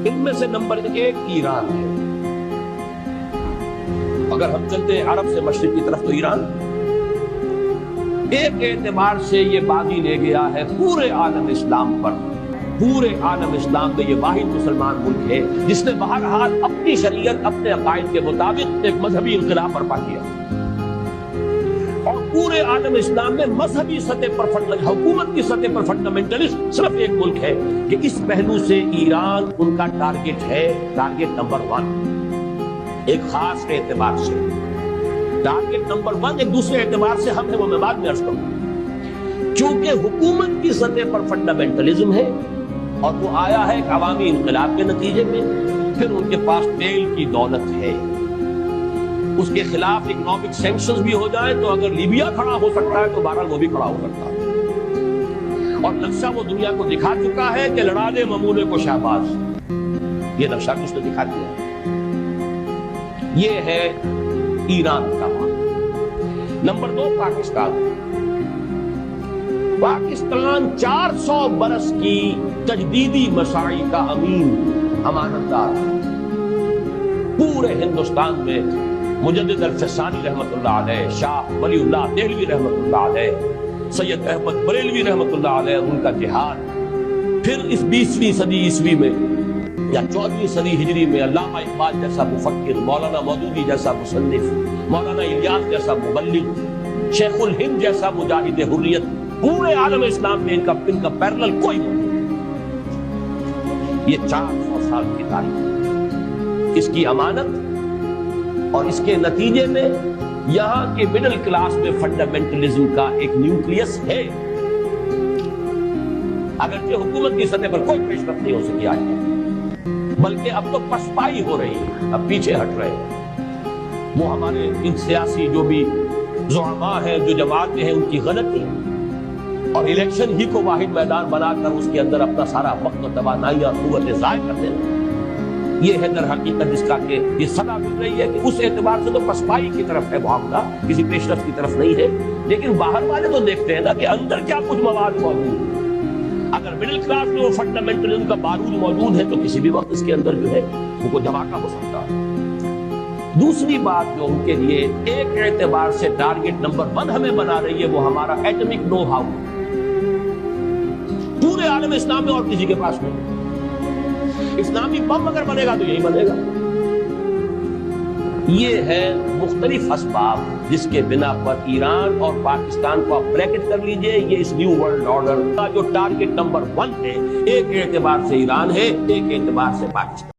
ان میں سے نمبر 1 ایران ہے۔ اگر ہم چلتے ہیں عرب سے مشرق کی طرف تو ایران ایک اعتبار سے یہ بازی لے گیا ہے پورے عالم اسلام پر۔ پورے عالم اسلام میں یہ واحد مسلمان ملک ہے جس نے بہرحال اپنی شریعت اپنے عقائد کے مطابق ایک مذہبی انقلاب برپا کیا، اور پورے عالم اسلام میں مذہبی سطح پر حکومت کی سطح پر فنڈامنٹلسٹ صرف ایک ملک ہے کہ اس پہلو سے ایران ان کا ٹارگٹ ہے، ٹارگٹ نمبر 1 ایک خاص اعتبار سے۔ ٹارگٹ نمبر 1 ایک دوسرے اعتبار سے ہم ہیں، وہ میں بعد میں عرض کروں۔ چونکہ حکومت کی سطح پر فنڈامنٹلزم ہے اور وہ آیا ہے ایک عوامی انقلاب کے نتیجے میں، پھر ان کے پاس تیل کی دولت ہے، اس کے خلاف اکنامک سینکشنز بھی ہو جائیں تو اگر لیبیا کھڑا ہو سکتا ہے تو بہرحال وہ بھی کھڑا ہو سکتا ہے، اور نقشہ وہ دنیا کو دکھا چکا ہے کہ لڑا دے ممولے کو شہباز، یہ نقشہ کس نے دکھا دیا۔ یہ ہے ایران کا معاملہ۔ نمبر 2 پاکستان۔ پاکستان 400 برس کی تجدیدی مساعی کا امین امانت دار، پورے ہندوستان میں مجدد الفسانی رحمۃ اللہ علیہ، شاہ ولی اللہ دہلوی رحمۃ اللہ علیہ، سید احمد بریلوی رحمۃ اللہ علیہ، ان کا جہاد، پھر اس 20ویں صدی عیسوی میں یا 14ویں صدی ہجری میں علامہ اقبال جیسا مفکر، مولانا مودودی جیسا مصنف، مولانا الیاس جیسا مبلغ، شیخ الہند جیسا مجاہد حریت، پورے عالم اسلام میں ان کا پیرلل کوئی نہیں۔ یہ 400 سال کی تاریخ، اس کی امانت اور اس کے نتیجے میں یہاں کے مڈل کلاس میں فنڈامنٹلزم کا ایک نیوکلیس ہے، اگرچہ حکومت کی سطح پر کوئی پیش رفت نہیں ہو سکی آج تک، بلکہ اب تو پسپائی ہو رہی ہے، اب پیچھے ہٹ رہے ہیں۔ وہ ہمارے ان سیاسی جو بھی زعماء ہیں، جو جماعتیں ہیں، ان کی غلطی اور الیکشن ہی کو واحد میدان بنا کر اس کے اندر اپنا سارا وقت و توانائی اور قوتیں ضائع کر دینا، یہ ہے در حقیقت جس کا کہ یہ صدا مل رہی ہے کہ اس اعتبار سے تو پسپائی کی طرف ہے معاملہ، کسی پیش رفت کی طرف نہیں ہے۔ لیکن باہر والے تو دیکھتے ہیں نا کہ اندر کیا کچھ مواد موجود ہے۔ اگر مڈل کلاس میں وہ فنڈامنٹلزم کا بارود موجود ہے تو کسی بھی وقت اس کے اندر جو ہے وہ کوئی دھماکہ ہو سکتا ہے۔ دوسری بات جو ان کے لیے ایک اعتبار سے ٹارگٹ نمبر 1 ہمیں بنا رہی ہے، وہ ہمارا ایٹمک نو ہاؤ، پورے عالم اسلام میں اور کسی کے پاس نہیں۔ اسلامی بم اگر بنے گا تو یہی بنے گا۔ یہ ہے مختلف اسباب جس کے بنا پر ایران اور پاکستان کو آپ بریکٹ کر لیجئے، یہ اس نیو ورلڈ آرڈر کا جو ٹارگٹ نمبر 1 ہے، ایک اعتبار سے ایران ہے، ایک اعتبار سے پاکستان۔